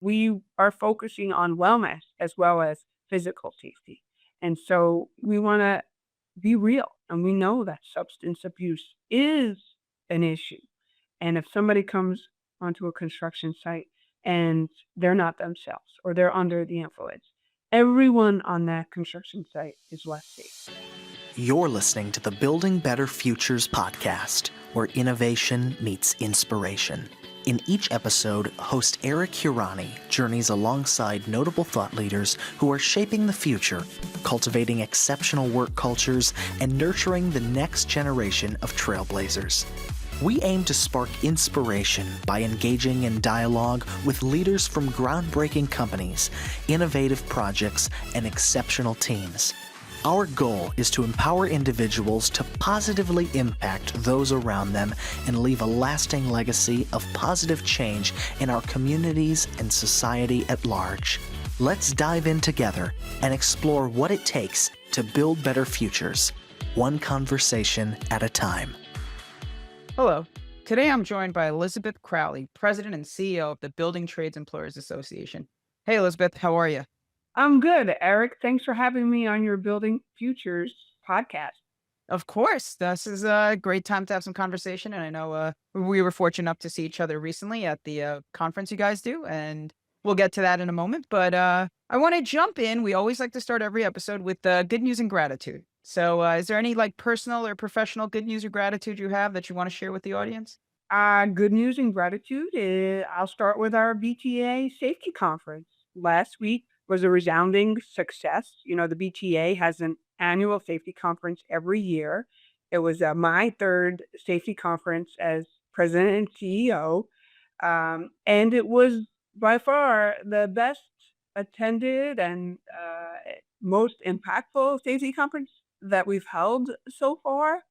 we are focusing on wellness as well as physical safety. And so we want to be real. And we know that substance abuse is an issue. And if somebody comes onto a construction site and they're not themselves or they're under the influence, everyone on that construction site is less safe. You're listening to the Building Better Futures podcast, where innovation meets inspiration. In each episode, host Eric Hurani journeys alongside notable thought leaders who are shaping the future, cultivating exceptional work cultures, and nurturing the next generation of trailblazers. We aim to spark inspiration by engaging in dialogue with leaders from groundbreaking companies, innovative projects, and exceptional teams. Our goal is to empower individuals to positively impact those around them and leave a lasting legacy of positive change in our communities and society at large. Let's dive in together and explore what it takes to build better futures, one conversation at a time. Hello. Today I'm joined by Elizabeth Crowley, President and CEO of the Building Trades Employers Association. Hey, Elizabeth, how are you? I'm good, Eric. Thanks for having me on your Building Futures podcast. Of course. This is a great time to have some conversation. And I know we were fortunate enough to see each other recently at the conference you guys do. And we'll get to that in a moment. But I want to jump in. We always like to start every episode with good news and gratitude. So is there any personal or professional good news or gratitude you have that you want to share with the audience? Good news and gratitude is I'll start with our BTEA safety conference. Last week was a resounding success. You know, the BTEA has an annual safety conference every year. It was my third safety conference as president and CEO. And it was by far the best attended and most impactful safety conference that we've held so far.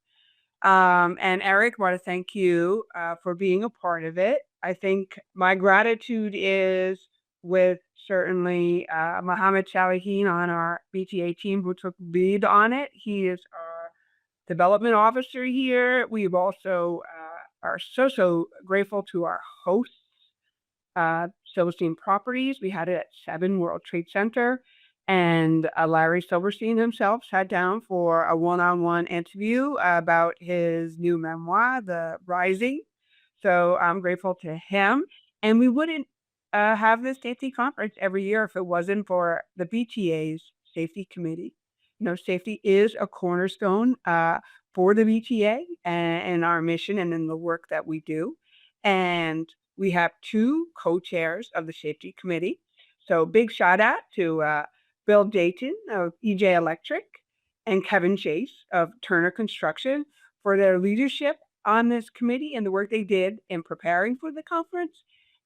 And Eric, want to thank you for being a part of it. I think my gratitude is with certainly Mohammed Shalahin on our BTA team who took lead on it. He is our development officer here. We've also are so grateful to our hosts, Silverstein Properties. We had it at 7 World Trade Center. And Larry Silverstein himself sat down for a one-on-one interview about his new memoir, The Rising. So I'm grateful to him. And we wouldn't have this safety conference every year if it wasn't for the BTA's safety committee. You know, safety is a cornerstone for the BTA and our mission and in the work that we do. And we have 2 co-chairs of the safety committee. So big shout out to Bill Dayton of EJ Electric and Kevin Chase of Turner Construction for their leadership on this committee and the work they did in preparing for the conference.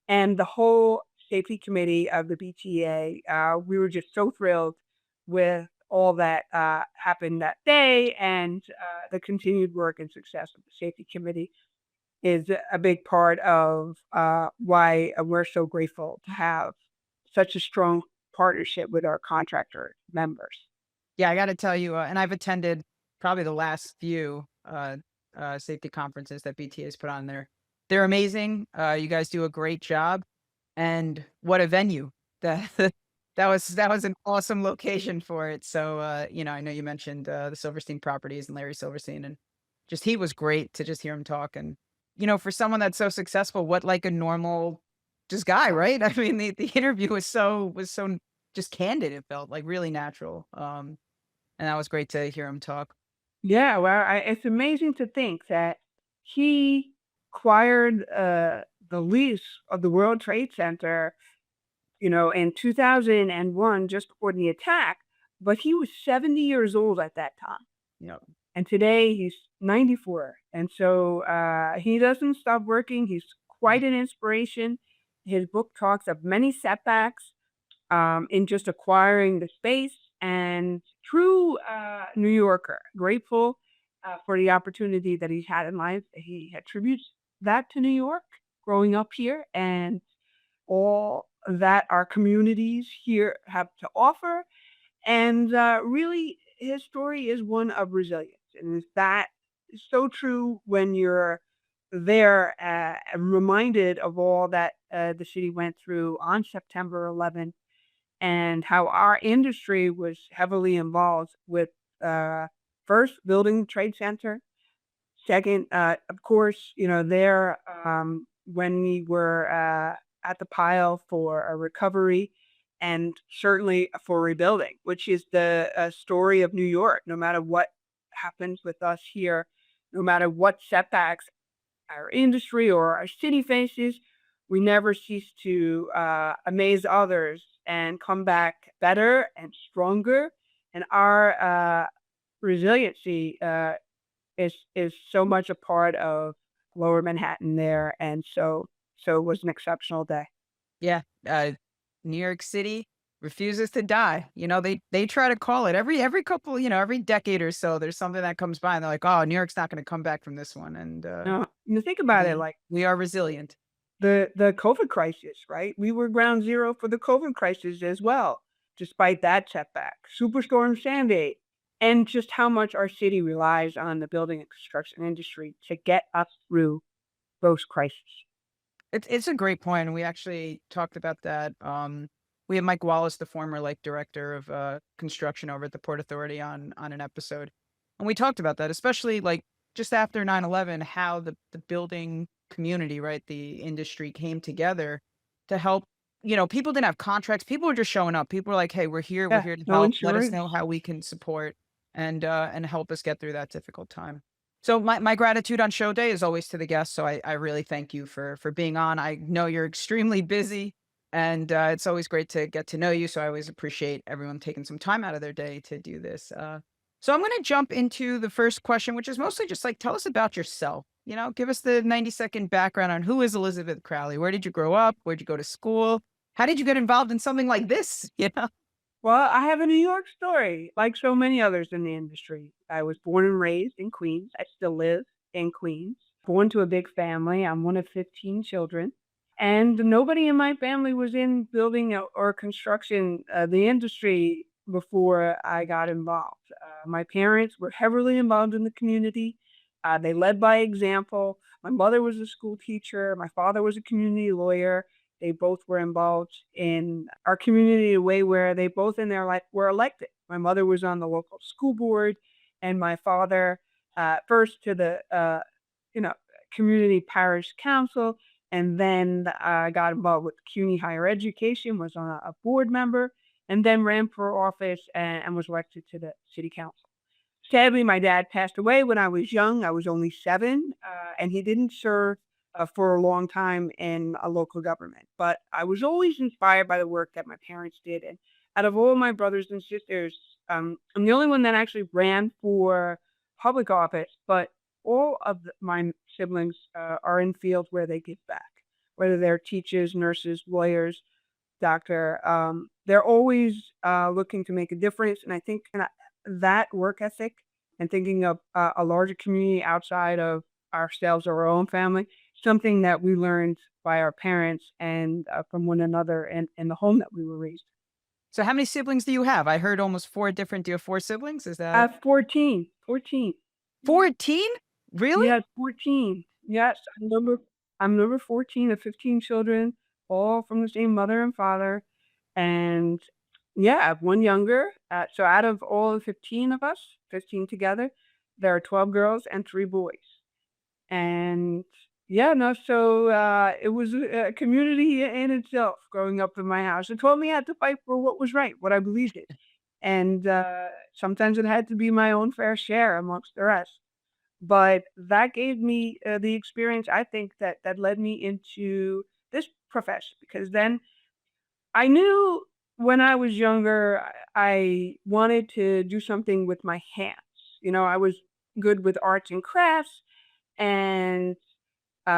And the whole safety committee of the BTA, we were just so thrilled with all that happened that day, and the continued work and success of the safety committee is a big part of why we're so grateful to have such a strong partnership with our contractor members. Yeah, I got to tell you, and I've attended probably the last few safety conferences that BTA has put on there. They're amazing. You guys do a great job, and what a venue! That was an awesome location for it. So I know you mentioned the Silverstein Properties and Larry Silverstein, and just he was great to just hear him talk. And for someone that's so successful, what like a normal just guy, right? I mean, the interview was so just candid. It felt like really natural. And that was great to hear him talk. Yeah, well, it's amazing to think that he acquired the lease of the World Trade Center, in 2001, just before the attack, but he was 70 years old at that time. And today he's 94. And so he doesn't stop working. He's quite an inspiration. His book talks of many setbacks in just acquiring the space, and true New Yorker, grateful for the opportunity that he's had in life. He attributes that to New York, growing up here, and all that our communities here have to offer. And really, his story is one of resilience. And that is so true when you're there, reminded of all that the city went through on September 11th and how our industry was heavily involved with first building the Trade Center. Second, of course, there when we were at the pile for a recovery and certainly for rebuilding, which is the story of New York. No matter what happens with us here, no matter what setbacks our industry or our city faces, we never cease to amaze others and come back better and stronger. And our resiliency is so much a part of Lower Manhattan there, and so it was an exceptional day. Yeah, New York City refuses to die. They try to call it every couple, every decade or so. There's something that comes by, and they're like, "Oh, New York's not going to come back from this one." And No, you think about it, we like we are resilient. the COVID crisis, right? We were ground zero for the COVID crisis as well, despite that setback. Superstorm Sandy, and just how much our city relies on the building and construction industry to get us through those crises. It's a great point, and we actually talked about that. We had Mike Wallace, the former director of construction over at the Port Authority, on an episode, and we talked about that, especially just after 9/11, how the building community, right, the industry came together to help. People didn't have contracts; people were just showing up. People were like, "Hey, we're Yeah, here to no help. Let us know insurance. how we can support and help us get through that difficult time." So my gratitude on show day is always to the guests. So I really thank you for being on. I know you're extremely busy, and it's always great to get to know you. So I always appreciate everyone taking some time out of their day to do this. So I'm going to jump into the first question, which is mostly just tell us about yourself. Give us the 90-second background on who is Elizabeth Crowley. Where did you grow up? Where did you go to school? How did you get involved in something like this? Well, I have a New York story, like so many others in the industry. I was born and raised in Queens. I still live in Queens. Born to a big family. I'm one of 15 children. And nobody in my family was in building or construction, the industry before I got involved. My parents were heavily involved in the community. They led by example. My mother was a school teacher. My father was a community lawyer. They both were involved in our community in a way where they both in their life were elected. My mother was on the local school board, and my father, first to the you know community parish council, and then got involved with CUNY higher education, was on a board member, and then ran for office and was elected to the city council. Sadly, my dad passed away when I was young. I was only 7, and he didn't serve for a long time in a local government. But I was always inspired by the work that my parents did. And out of all my brothers and sisters, I'm the only one that actually ran for public office. But all of my siblings are in fields where they give back, whether they're teachers, nurses, lawyers, doctor. They're always looking to make a difference. And I think that work ethic and thinking of a larger community outside of ourselves or our own family, something that we learned by our parents and from one another and in the home that we were raised. So how many siblings do you have? I heard almost four different. Do you have four siblings? Is I that have 14, 14. 14? Really? Yeah, 14. Yes, I'm number 14 of 15 children, all from the same mother and father. And yeah, I have one younger. So out of all the 15 of us, 15 together, there are 12 girls and 3 boys. And yeah, no, so it was a community in itself growing up in my house. It taught me how to fight for what was right, what I believed in. And sometimes it had to be my own fair share amongst the rest. But that gave me the experience, I think, that led me into this profession because then I knew when I was younger, I wanted to do something with my hands. I was good with arts and crafts, and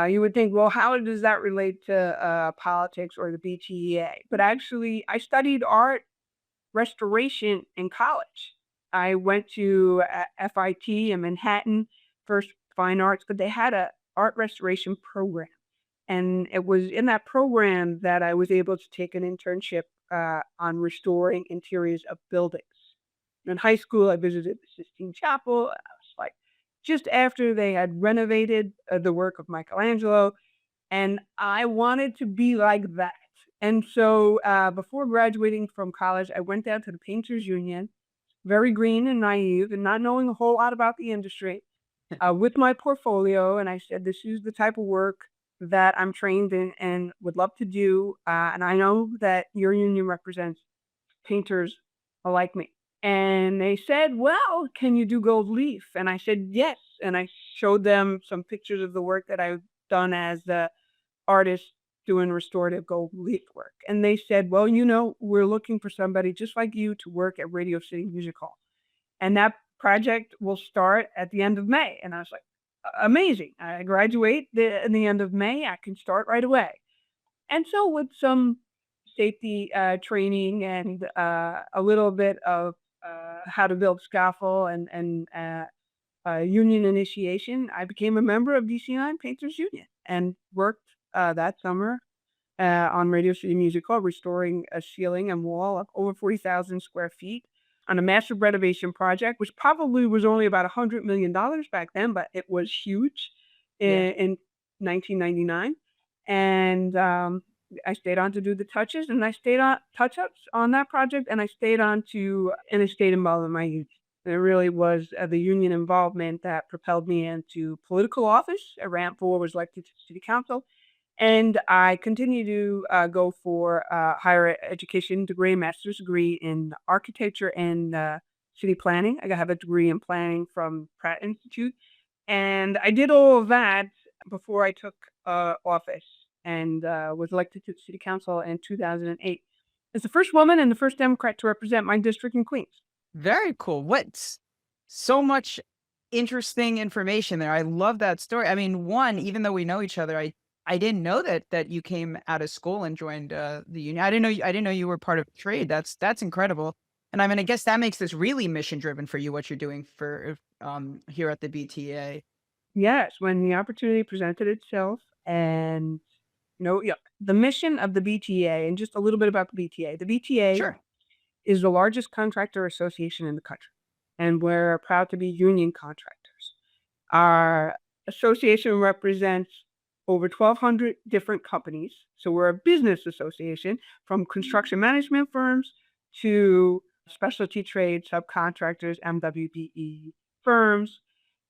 you would think, well, how does that relate to politics or the BTEA? But actually, I studied art restoration in college. I went to FIT in Manhattan, first fine arts, but they had a art restoration program. And it was in that program that I was able to take an internship on restoring interiors of buildings. In high school, I visited the Sistine Chapel. I was like just after they had renovated the work of Michelangelo, and I wanted to be like that. And so before graduating from college, I went down to the Painters Union, very green and naive, and not knowing a whole lot about the industry, with my portfolio. And I said, "This is the type of work that I'm trained in and would love to do. And I know that your union represents painters like me." And they said, "Well, can you do gold leaf?" And I said, "Yes." And I showed them some pictures of the work that I've done as the artist doing restorative gold leaf work. And they said, "Well, we're looking for somebody just like you to work at Radio City Music Hall. And that project will start at the end of May." And I was like, Amazing. I graduate in the end of May. I can start right away." And so with some safety training and a little bit of how to build scaffold and union initiation, I became a member of DC9 Painters Union and worked that summer on Radio City Music Hall, restoring a ceiling and wall of over 40,000 square feet on a massive renovation project, which probably was only about $100 million back then, but it was huge Yeah. in 1999. And I stayed on to do the touches, and I stayed on touch ups on that project, and I stayed on to, and I stayed involved in my youth. And it really was the union involvement that propelled me into political office. I ran for, was elected to city council, and I continue to go for a higher education degree, master's degree in architecture and city planning. I have a degree in planning from Pratt Institute. And I did all of that before I took office and was elected to the city council in 2008 as the first woman and the first Democrat to represent my district in Queens. Very cool. What's so much interesting information there. I love that story. I mean, one, even though we know each other, I didn't know that you came out of school and joined the union. I didn't know you were part of trade. That's incredible. And I mean, I guess that makes this really mission driven for you, what you're doing for here at the BTA. Yes, when the opportunity presented itself, and yeah, the mission of the BTA, and just a little bit about the BTA. The BTA Sure. is the largest contractor association in the country, and we're proud to be union contractors. Our association represents over 1,200 different companies. So we're a business association, from construction management firms to specialty trade subcontractors, MWBE firms.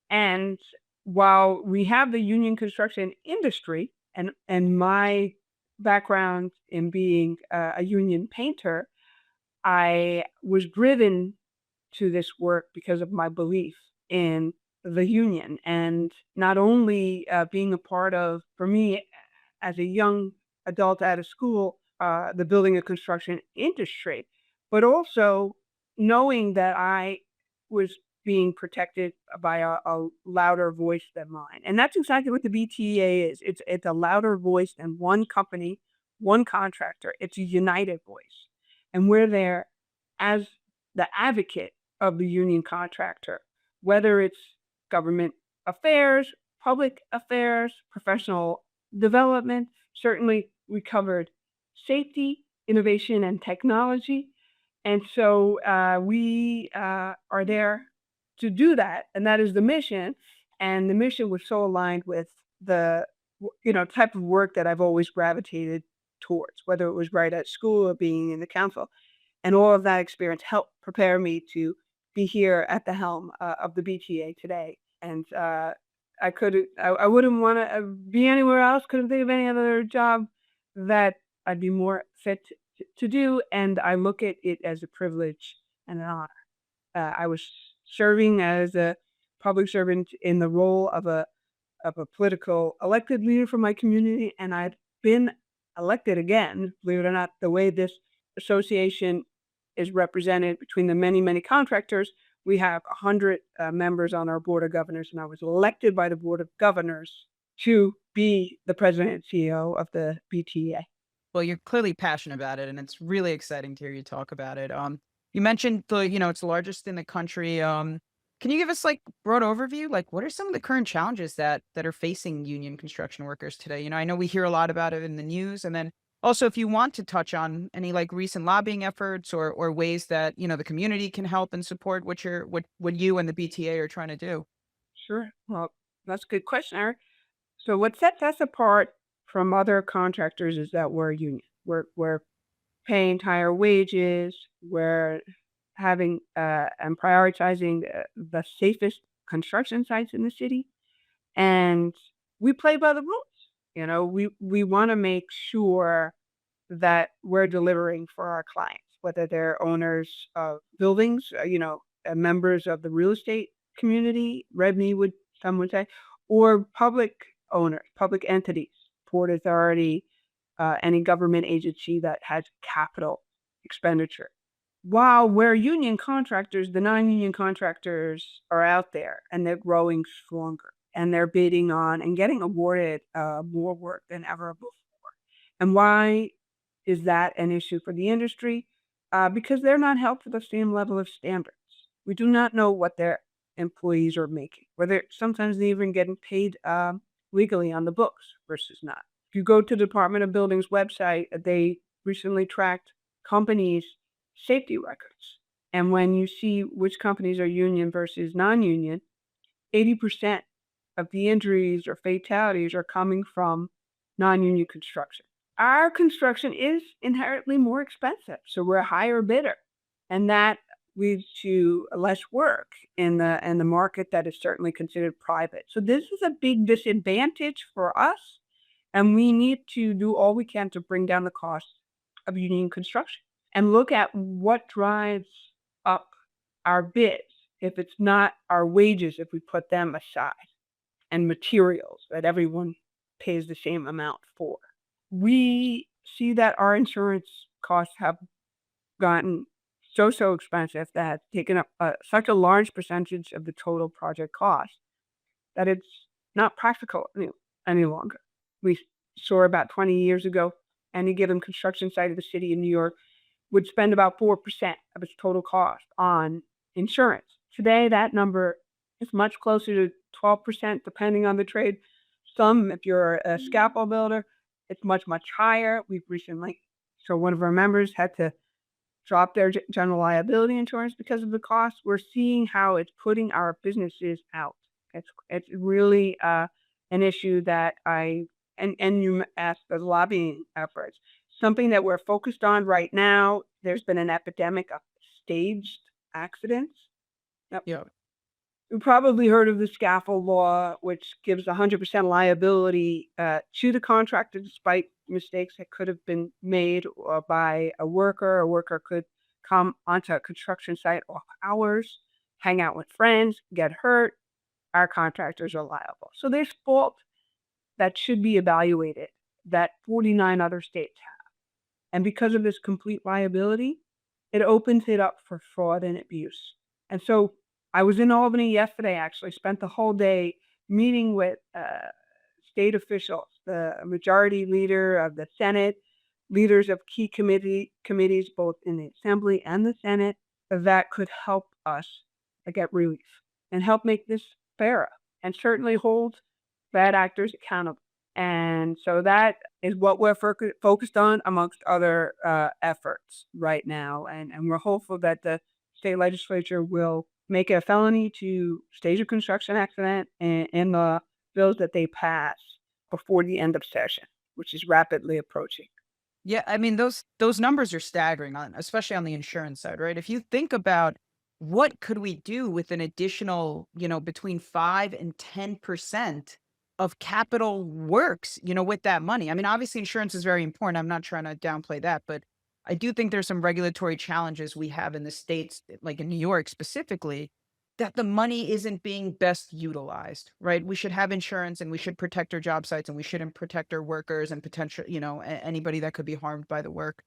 And while we have the union construction industry, and my background in being a union painter, I was driven to this work because of my belief in the union, and not only being a part of, for me, as a young adult out of school, the building and construction industry, but also knowing that I was being protected by a louder voice than mine. And that's exactly what the BTA is. It's a louder voice than one company, one contractor. It's a united voice. And we're there as the advocate of the union contractor, whether it's government affairs, public affairs, professional development. Certainly, we covered safety, innovation, and technology. And so we are there to do that. And that is the mission. And the mission was so aligned with the type of work that I've always gravitated towards, whether it was right at school or being in the council. And all of that experience helped prepare me to be here at the helm of the BTA today. And I wouldn't want to be anywhere else. Couldn't think of any other job that I'd be more fit to do. And I look at it as a privilege and an honor. I was serving as a public servant in the role of a political elected leader for my community, and I've been elected again, believe it or not. The way this association is represented between the many, many contractors, we have 100 members on our board of governors, and I was elected by the board of governors to be the president and CEO of the BTEA. Well, you're clearly passionate about it, and it's really exciting to hear you talk about it. You mentioned it's the largest in the country. Can you give us like broad overview? Like, what are some of the current challenges that are facing union construction workers today? I know we hear a lot about it in the news, and then also if you want to touch on any like recent lobbying efforts or ways that the community can help and support what you and the BTA are trying to do. Sure. Well, that's a good question, Eric. So what sets us apart from other contractors is that we're a union. We're paying higher wages. We're having and prioritizing the safest construction sites in the city, and we play by the rules. We want to make sure that we're delivering for our clients, whether they're owners of buildings, members of the real estate community, Rebney would some would say, or public owners, public entities, Port Authority, any government agency that has capital expenditure. While we're union contractors, the non-union contractors are out there and they're growing stronger and they're bidding on and getting awarded more work than ever before. And why is that an issue for the industry? Because they're not held to the same level of standards. We do not know what their employees are making, whether sometimes they're even getting paid legally on the books versus not. If you go to the Department of Buildings website, they recently tracked companies' safety records. And when you see which companies are union versus non-union, 80% of the injuries or fatalities are coming from non-union construction. Our construction is inherently more expensive, so we're a higher bidder, and that leads to less work in the market that is certainly considered private. So this is a big disadvantage for us, and we need to do all we can to bring down the cost of union construction and look at what drives up our bids. If it's not our wages, if we put them aside, and materials that everyone pays the same amount for. We see that our insurance costs have gotten so expensive that it's taken up such a large percentage of the total project cost that it's not practical any longer. We saw about 20 years ago, any given construction site of the city of New York would spend about 4% of its total cost on insurance. Today, that number is much closer to 12%, depending on the trade. Some, if you're a scaffold builder, it's much higher. We've recently, so one of our members had to drop their general liability insurance because of the cost. We're seeing how it's putting our businesses out. It's really an issue that and you asked the lobbying efforts. Something that we're focused on right now. There's been an epidemic of staged accidents. Yeah. You probably heard of the scaffold law, which gives 100% liability to the contractor despite mistakes that could have been made by a worker. A worker could come onto a construction site off hours, hang out with friends, get hurt. Our contractors are liable. So there's fault that should be evaluated that 49 other states have. And because of this complete liability, it opens it up for fraud and abuse. And so I was in Albany yesterday, actually, spent the whole day meeting with state officials, the majority leader of the Senate, leaders of key committees, both in the Assembly and the Senate, that could help us get relief and help make this fairer and certainly hold bad actors accountable. And so that is what we're focused on amongst other efforts right now. And we're hopeful that the state legislature will make it a felony to stage a construction accident in the bills that they pass before the end of session, which is rapidly approaching. Yeah, I mean those numbers are staggering especially on the insurance side, right? If you think about what could we do with an additional, between 5 and 10% of capital works, with that money. I mean, obviously insurance is very important. I'm not trying to downplay that, but I do think there's some regulatory challenges we have in the states, like in New York specifically, that the money isn't being best utilized, right? We should have insurance and we should protect our job sites and we shouldn't protect our workers and potential, anybody that could be harmed by the work.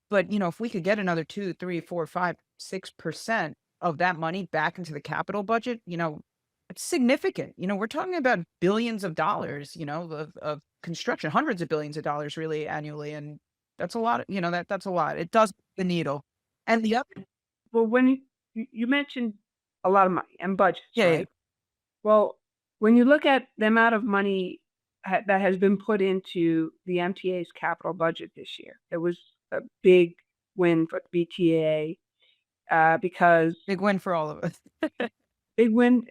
But, if we could get another 2, 3, 4, 5, 6% of that money back into the capital budget, it's significant. We're talking about billions of dollars, of construction, hundreds of billions of dollars really annually. And that's a lot, that's a lot. It does move the needle. And the other, Well, when you mentioned a lot of money and budgets, yeah, yeah. right? Well, when you look at the amount of money that has been put into the MTA's capital budget this year, it was a big win for BTEA because Big win for all of us. big win,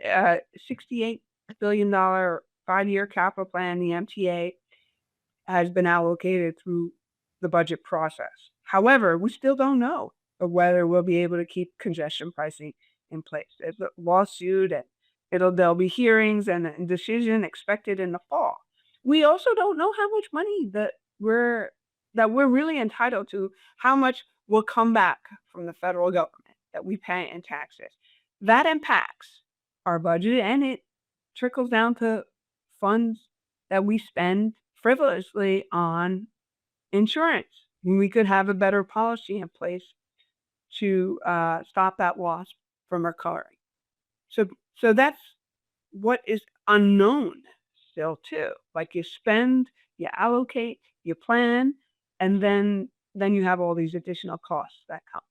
68 billion 5-year capital plan, the MTA, has been allocated through the budget process. However, we still don't know whether we'll be able to keep congestion pricing in place. It's a lawsuit, and there'll be hearings and a decision expected in the fall. We also don't know how much money we're we're really entitled to, how much will come back from the federal government that we pay in taxes. That impacts our budget, and it trickles down to funds that we spend frivolously on insurance. We could have a better policy in place to stop that loss from occurring. So, that's what is unknown still too. Like, you spend, you allocate, you plan, and then you have all these additional costs that come.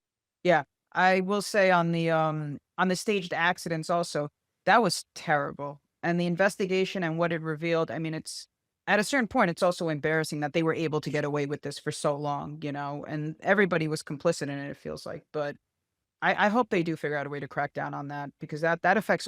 Yeah. I will say on the staged accidents also, that was terrible. And the investigation and what it revealed, I mean, it's at a certain point, it's also embarrassing that they were able to get away with this for so long, and everybody was complicit in it, it feels like. But I hope they do figure out a way to crack down on that, because that affects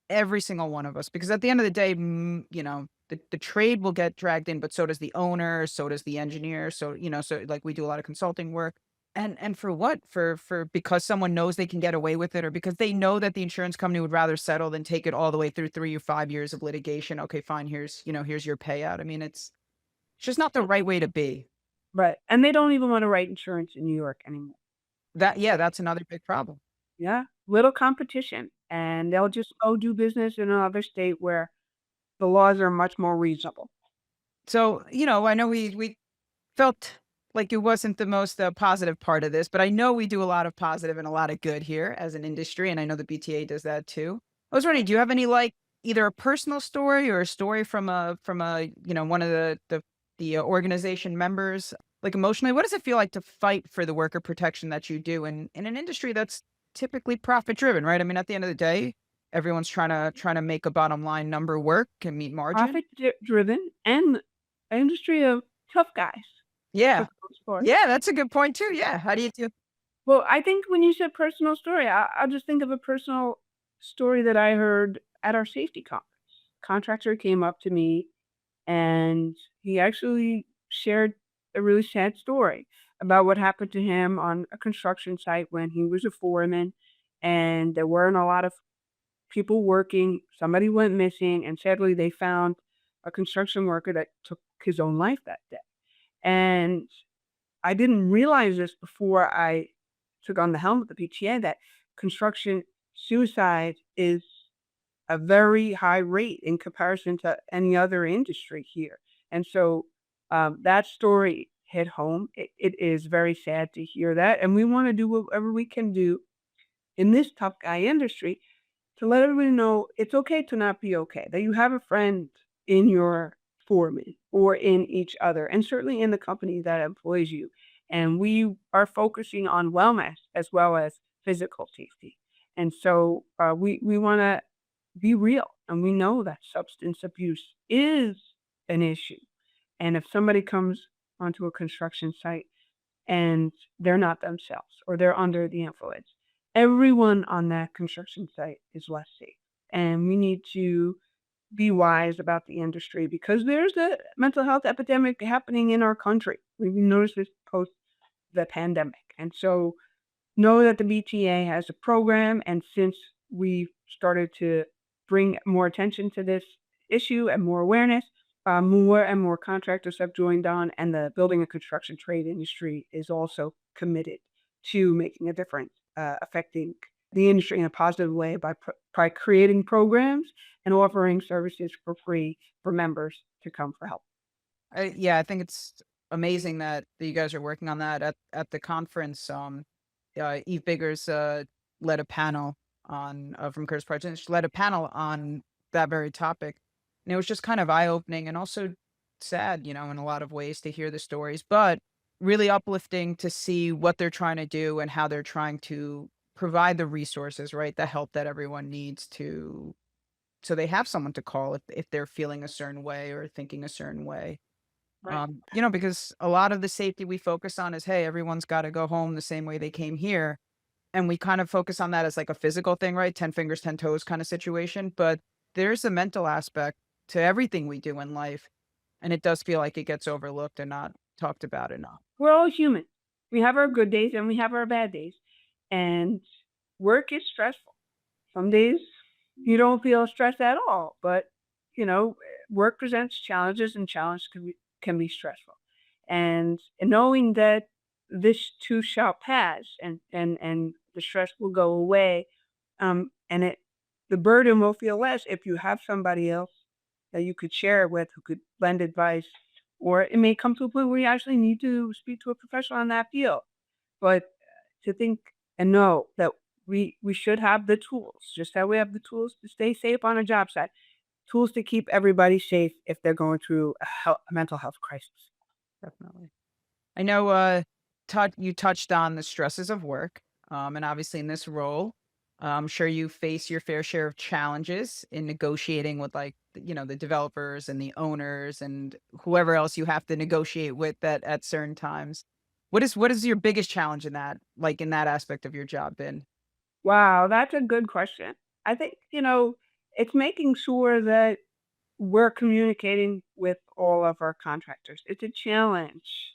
every single one of us. Because at the end of the day, the trade will get dragged in, but so does the owner, so does the engineer. So, so like we do a lot of consulting work. And for what? For because someone knows they can get away with it, or because they know that the insurance company would rather settle than take it all the way through 3 or 5 years of litigation. Okay, fine. Here's your payout. I mean, it's just not the right way to be. Right. And they don't even want to write insurance in New York anymore. Yeah, that's another big problem. Yeah. Little competition. And they'll just go do business in another state where the laws are much more reasonable. So, I know we felt like it wasn't the most positive part of this, but I know we do a lot of positive and a lot of good here as an industry, and I know the BTA does that too. I was wondering, do you have any, like, either a personal story or a story from a one of the organization members, like, emotionally? What does it feel like to fight for the worker protection that you do in an industry that's typically profit driven, right? I mean, at the end of the day, everyone's trying to make a bottom line number work and meet margin. Profit driven and an industry of tough guys for Yeah. the most part. Yeah, that's a good point too. Yeah. How do you do? Well, I think when you said personal story, I'll just think of a personal story that I heard at our safety conference. Contractor came up to me, and he actually shared a really sad story about what happened to him on a construction site when he was a foreman, and there weren't a lot of people working. Somebody went missing, and sadly, they found a construction worker that took his own life that day. And I didn't realize this before I took on the helm of the PTA, that construction suicide is a very high rate in comparison to any other industry here. And so that story hit home. It is very sad to hear that. And we want to do whatever we can do in this tough guy industry to let everybody know it's okay to not be okay, that you have a friend in your foreman or in each other, and certainly in the company that employs you. And we are focusing on wellness as well as physical safety. And so we want to be real, and we know that substance abuse is an issue. And if somebody comes onto a construction site and they're not themselves or they're under the influence, everyone on that construction site is less safe. And we need to be wise about the industry because there's a mental health epidemic happening in our country. We've noticed this post the pandemic. And so know that the BTA has a program. And since we've started to bring more attention to this issue and more awareness, more and more contractors have joined on, and the building and construction trade industry is also committed to making a difference, affecting the industry in a positive way by creating programs and offering services for free for members to come for help. Yeah, I think it's amazing that you guys are working on that at the conference. Eve Biggers led a panel on from Curtis Project. She led a panel on that very topic, and it was just kind of eye opening and also sad, in a lot of ways to hear the stories, but really uplifting to see what they're trying to do and how they're trying to provide the resources, right, the help that everyone needs to, so they have someone to call if they're feeling a certain way or thinking a certain way. Right. Because a lot of the safety we focus on is, hey, everyone's got to go home the same way they came here. And we kind of focus on that as like a physical thing, right? 10 fingers, 10 toes kind of situation. But there's a mental aspect to everything we do in life, and it does feel like it gets overlooked and not talked about enough. We're all human. We have our good days and we have our bad days. And work is stressful. Some days you don't feel stressed at all, but you know, work presents challenges and challenges can be stressful. And knowing that this too shall pass and the stress will go away, and the burden will feel less if you have somebody else that you could share it with who could lend advice, or it may come to a point where you actually need to speak to a professional in that field. But to think and know that we should have the tools, just how we have the tools to stay safe on a job site, tools to keep everybody safe if they're going through a mental health crisis. Definitely. I know you touched on the stresses of work, and obviously in this role, I'm sure you face your fair share of challenges in negotiating with like the developers and the owners and whoever else you have to negotiate with at certain times. What is your biggest challenge in that, like in that aspect of your job been? Wow, that's a good question. I think, it's making sure that we're communicating with all of our contractors. It's a challenge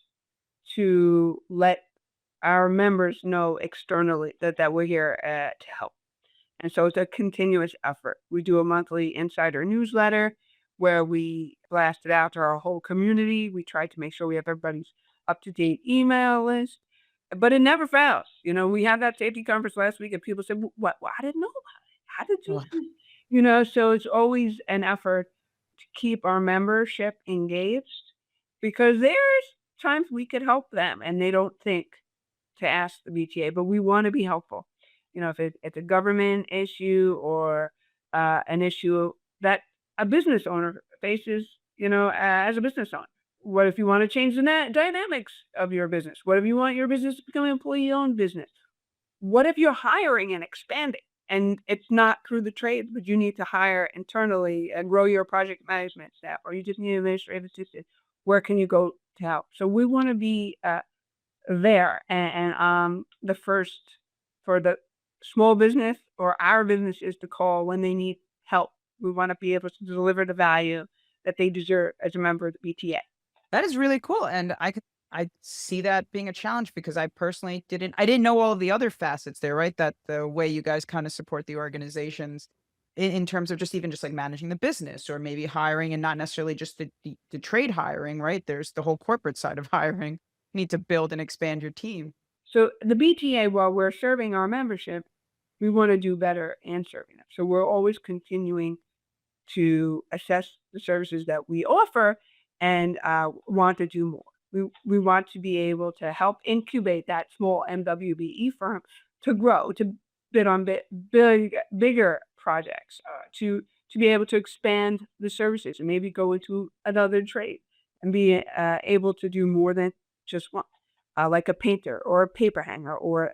to let our members know externally that we're here to help. And so it's a continuous effort. We do a monthly insider newsletter where we blast it out to our whole community. We try to make sure we have everybody's up to date email list, but it never fails. We had that safety conference last week and people said, What? I didn't know about it. How did you? Ugh. So it's always an effort to keep our membership engaged because there's times we could help them and they don't think to ask the BTA, but we want to be helpful. If it's a government issue or an issue that a business owner faces, as a business owner. What if you want to change the dynamics of your business? What if you want your business to become an employee-owned business? What if you're hiring and expanding and it's not through the trades, but you need to hire internally and grow your project management staff, or you just need an administrative assistant? Where can you go to help? So we want to be there and the first for the small business or our business is to call when they need help. We want to be able to deliver the value that they deserve as a member of the BTA. That is really cool, and I see that being a challenge because I personally didn't know all of the other facets there, right? That the way you guys kind of support the organizations in terms of just even just like managing the business or maybe hiring and not necessarily just the trade hiring, right? There's the whole corporate side of hiring. You need to build and expand your team. So the BTA, while we're serving our membership, we want to do better in serving them. So we're always continuing to assess the services that we offer and want to do more. We want to be able to help incubate that small MWBE firm to grow, to bid on bigger projects, to be able to expand the services and maybe go into another trade and be able to do more than just one, like a painter or a paper hanger or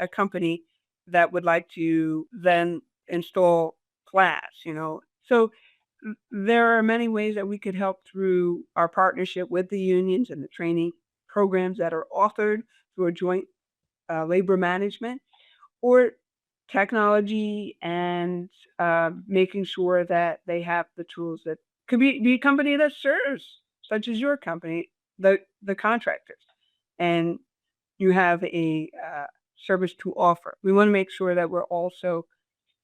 a company that would like to then install glass. So there are many ways that we could help through our partnership with the unions and the training programs that are authored through a joint labor management or technology and making sure that they have the tools that could be a company that serves, such as your company, the contractors, and you have a service to offer. We want to make sure that we're also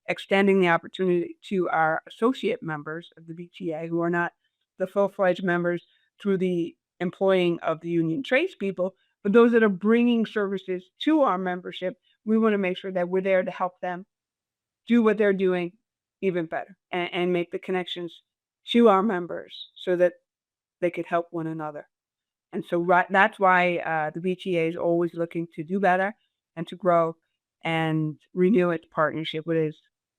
extending the opportunity to our associate members of the BTA who are not the full-fledged members through the employing of the union tradespeople, but those that are bringing services to our membership, we want to make sure that we're there to help them do what they're doing even better and make the connections to our members so that they could help one another. And so that's why the BTA is always looking to do better and to grow and renew its partnership with its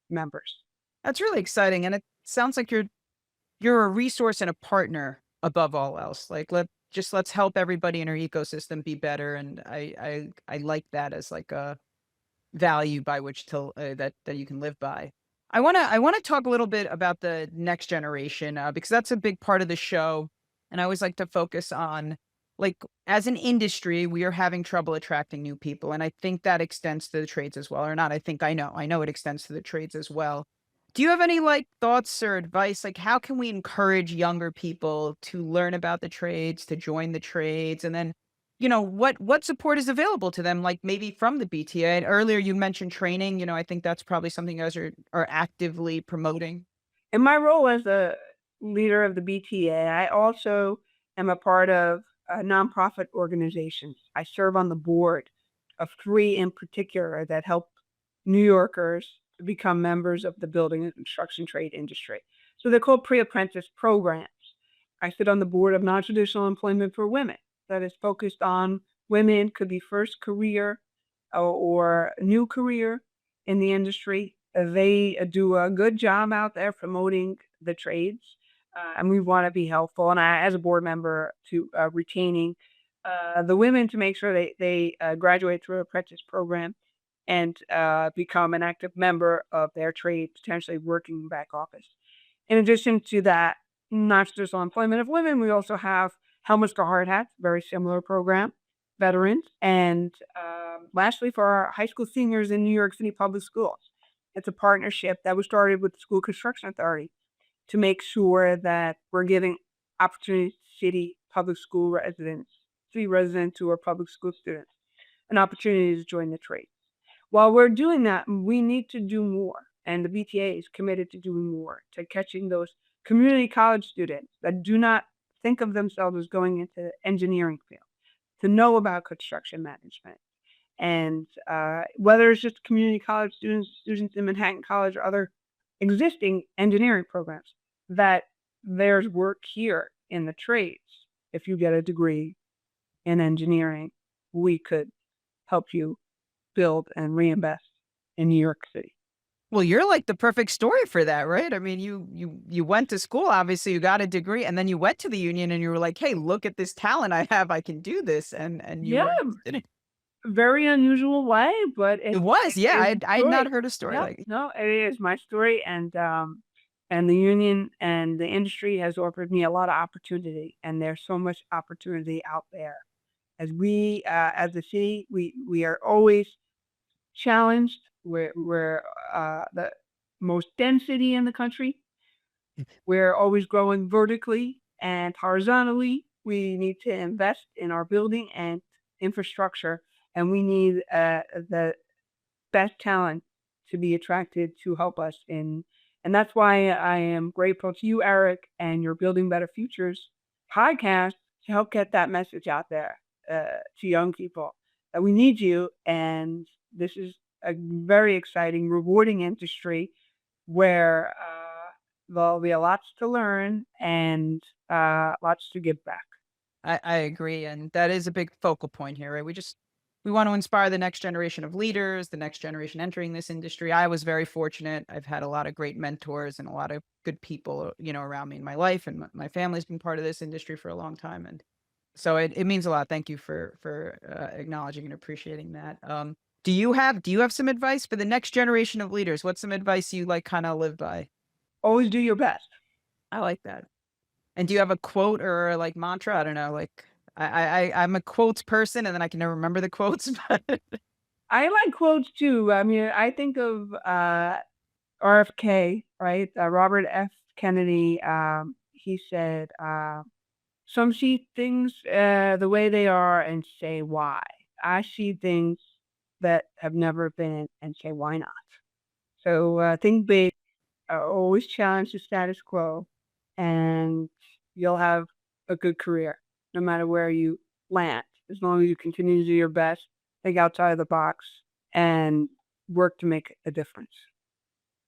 members. That's really exciting, and it sounds like you're a resource and a partner above all else. Like let's help everybody in our ecosystem be better, and I like that as like a value by which to that you can live by. I wanna talk a little bit about the next generation because that's a big part of the show, and I always like to focus on like as an industry we are having trouble attracting new people, and I think that extends to the trades as well, or not. I know it extends to the trades as well. Do you have any like thoughts or advice? Like, how can we encourage younger people to learn about the trades, to join the trades? And then, what support is available to them, like maybe from the BTA? And earlier you mentioned training. I think that's probably something you guys are actively promoting. In my role as a leader of the BTA, I also am a part of nonprofit organizations. I serve on the board of three in particular that help New Yorkers become members of the building and construction trade industry. So they're called pre-apprentice programs. I sit on the board of non-traditional employment for women that is focused on women, could be first career or new career in the industry. They do a good job out there promoting the trades, and we want to be helpful. And I, as a board member, to retaining the women to make sure they graduate through an apprentice program and become an active member of their trade, potentially working back office. In addition to that, not just on employment of women, we also have helmets to hard hats, very similar program, veterans, and lastly, for our high school seniors in New York City public schools. It's a partnership that was started with the School Construction Authority to make sure that we're giving opportunity city public school residents, city residents who are public school students, an opportunity to join the trade. While we're doing that, we need to do more, and the BTA is committed to doing more, to catching those community college students that do not think of themselves as going into the engineering field, to know about construction management. And whether it's just community college students in Manhattan College or other existing engineering programs, that there's work here in the trades. If you get a degree in engineering, we could help you build and reinvest in New York City. Well, you're like the perfect story for that, right? I mean, you went to school, obviously, you got a degree, and then you went to the union and you were like, "Hey, look at this talent I have. I can do this." And you Yeah, went and did it. very unusual way, but It it was, yeah. is I a had not story. heard a story Yep, like. no, it is my story, and the union and the industry has offered me a lot of opportunity, and there's so much opportunity out there. As a city, we are always challenged. We're the most dense city in the country. We're always growing vertically and horizontally. We need to invest in our building and infrastructure, and we need the best talent to be attracted to help us in. And that's why I am grateful to you, Eric, and your Building Better Futures podcast to help get that message out there to young people that we need you. And this is a very exciting, rewarding industry where there'll be a lots to learn and lots to give back. I agree, and that is a big focal point here, right? We want to inspire the next generation of leaders, the next generation entering this industry. I was very fortunate. I've had a lot of great mentors and a lot of good people, around me in my life, and my family's been part of this industry for a long time, and so it means a lot. Thank you for acknowledging and appreciating that. Do you have some advice for the next generation of leaders? What's some advice you like kind of live by? Always do your best. I like that. And do you have a quote or like mantra? I don't know. Like I'm a quotes person, and then I can never remember the quotes. But I like quotes too. I mean, I think of RFK, right? Robert F. Kennedy. He said, "Some see things the way they are and say why. I see things that have never been and say why not." So think big. Always challenge the status quo, and you'll have a good career no matter where you land, as long as you continue to do your best, think outside of the box, and work to make a difference.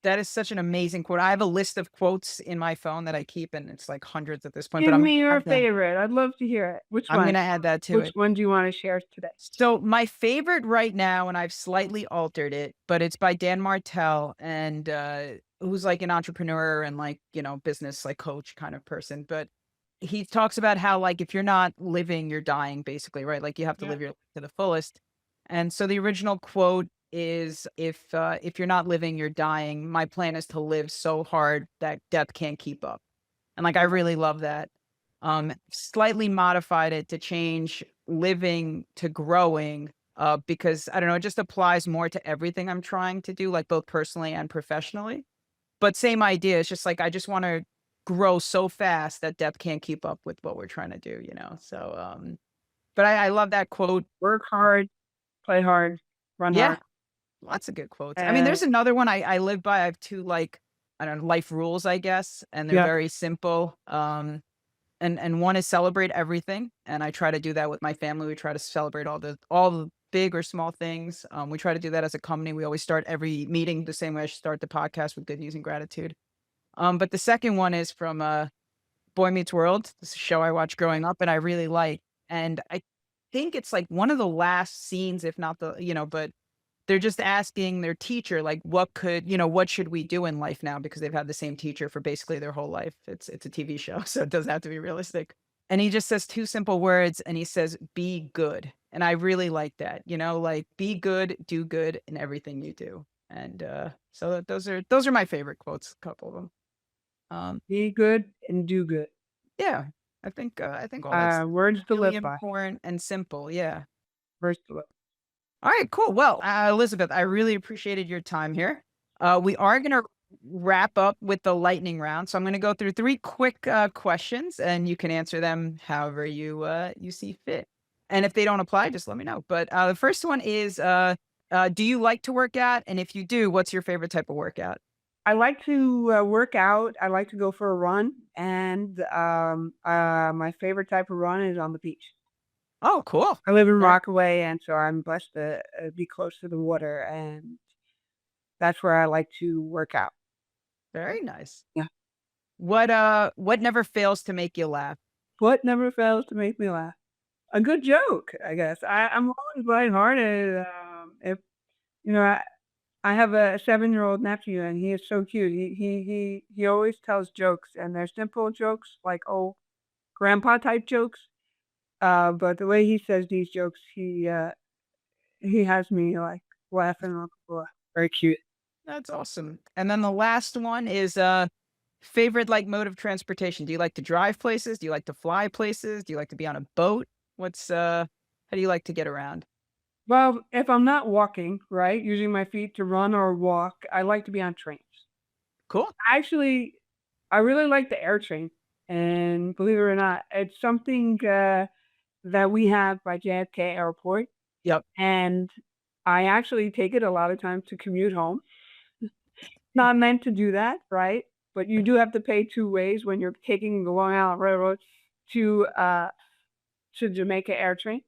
that is such an amazing quote. I have a list of quotes in my phone that I keep, and it's like hundreds at this point. But Give I'm gonna me your add that. favorite. I'd love to hear it. Which I'm one? gonna add that to Which it. one do you want to share today? So my favorite right now, and I've slightly altered it, but it's by Dan Martell, and who's like an entrepreneur and like business like coach kind of person. But he talks about how like if you're not living, you're dying, basically, right? Like you have to Yeah. live your life to the fullest. And so the original quote is if you're not living, you're dying. My plan is to live so hard that death can't keep up. And like I really love that. Slightly modified it to change living to growing, because I don't know, it just applies more to everything I'm trying to do, like both personally and professionally. but same idea. It's just like, I just want to grow so fast that depth can't keep up with what we're trying to do, you know? So, but I love that quote. Work hard, play hard, run Yeah. hard. Lots of good quotes. I mean, And there's another one I live by. I have two, like, I don't know, life rules, I guess, and they're yeah, very simple. And one is celebrate everything, and I try to do that with my family. We try to celebrate all the big or small things. We try to do that as a company. We always start every meeting the same way I should start the podcast, with good news and gratitude. But the second one is from Boy Meets World. This is a show I watched growing up and I really like. And I think it's like one of the last scenes, if not the, but they're just asking their teacher, like, what should we do in life now? Because they've had the same teacher for basically their whole life. It's a TV show, so it doesn't have to be realistic. And he just says two simple words and he says, be good. And I really like that, like, be good, do good in everything you do. And so those are my favorite quotes, a couple of them. be good and do good. Yeah, I think all that's Words to really live by. important and simple. Yeah. Words to live. All right, cool. Well, Elizabeth, I really appreciated your time here. We are going to wrap up with the lightning round. So I'm going to go through three quick questions and you can answer them however you see fit. And if they don't apply, just let me know. But the first one is, do you like to work out? And if you do, what's your favorite type of workout? I like to work out. I like to go for a run, and my favorite type of run is on the beach. Oh, cool. I live in Very, Rockaway, and so I'm blessed to be close to the water, and that's where I like to work out. very nice. Yeah. What never fails to make you laugh? What never fails to make me laugh? A good joke, I guess. I'm always lighthearted. If you know, I have a 7-year-old nephew, and he is so cute. He always tells jokes, and they're simple jokes, like old grandpa type jokes. But the way he says these jokes, he has me like laughing on the floor. Very cute. That's awesome. And then the last one is favorite, like, mode of transportation. Do you like to drive places? Do you like to fly places? Do you like to be on a boat? How do you like to get around? Well, if I'm not walking, right, using my feet to run or walk, I like to be on trains. Cool. Actually, I really like the air train, and believe it or not, it's something that we have by JFK Airport, Yep. and I actually take it a lot of times to commute home. Not meant to do that, right? But you do have to pay 2 ways when you're taking the Long Island Railroad to, uh, to Jamaica Air Train.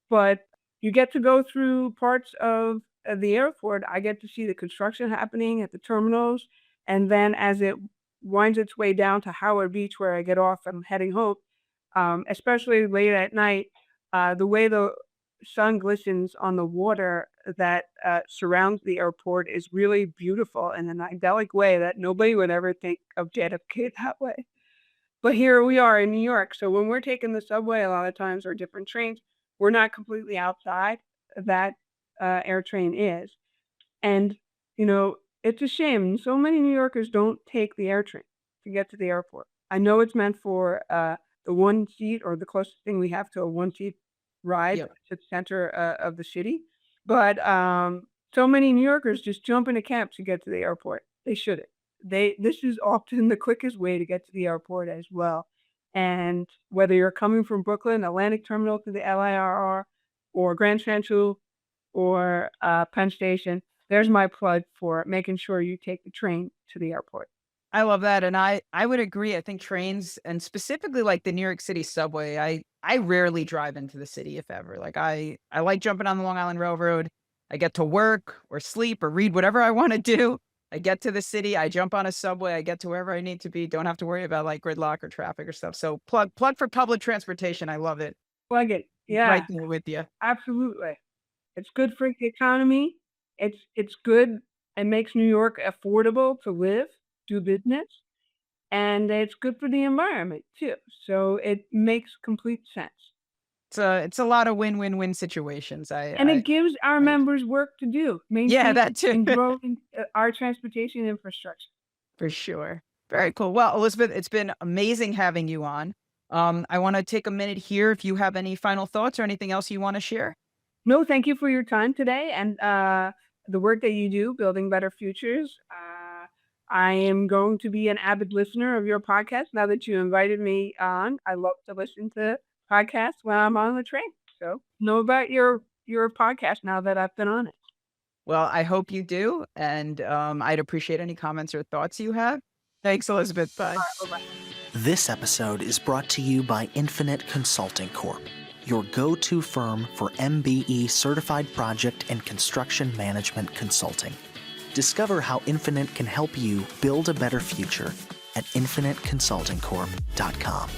But you get to go through parts of the airport. I get to see the construction happening at the terminals, and then as it winds its way down to Howard Beach, where I get off and I'm heading home, especially late at night, the way the sun glistens on the water that surrounds the airport is really beautiful in an idyllic way that nobody would ever think of JFK that way. But here we are in New York, so when we're taking the subway a lot of times or different trains, we're not completely outside that air train is. And, you know, it's a shame. So many New Yorkers don't take the air train to get to the airport. I know it's meant for the one seat or the closest thing we have to a one seat ride Yep. to the center of the city. But so many New Yorkers just jump in a cab to get to the airport. They shouldn't. This is often the quickest way to get to the airport as well. And whether you're coming from Brooklyn, Atlantic Terminal to the LIRR, or Grand Central, or Penn Station, there's my plug for making sure you take the train to the airport. I love that. And I would agree. I think trains, and specifically like the New York City subway, I rarely drive into the city, if ever. Like, I like jumping on the Long Island Railroad. I get to work or sleep or read whatever I want to do. I get to the city, I jump on a subway, I get to wherever I need to be. Don't have to worry about like gridlock or traffic or stuff. So plug for public transportation. I love it. Plug it. Right Yeah, there with you. absolutely. It's good for the economy. It's good. It makes New York affordable to live, do business, and it's good for the environment too. So it makes complete sense. It's a lot of win-win-win situations. And it gives our I members work to do, yeah, maintain that too. and growing our transportation infrastructure. For sure. Very cool. Well, Elizabeth, it's been amazing having you on. I want to take a minute here if you have any final thoughts or anything else you want to share. No, thank you for your time today and the work that you do, building better futures. I am going to be an avid listener of your podcast now that you invited me on. I love to listen to podcasts when I'm on the train. So know about your podcast now that I've been on it. Well, I hope you do, and I'd appreciate any comments or thoughts you have. Thanks, Elizabeth. Bye. All right, bye-bye. This episode is brought to you by Infinite Consulting Corp., your go-to firm for MBE certified project and construction management consulting. Discover how Infinite can help you build a better future at infiniteconsultingcorp.com.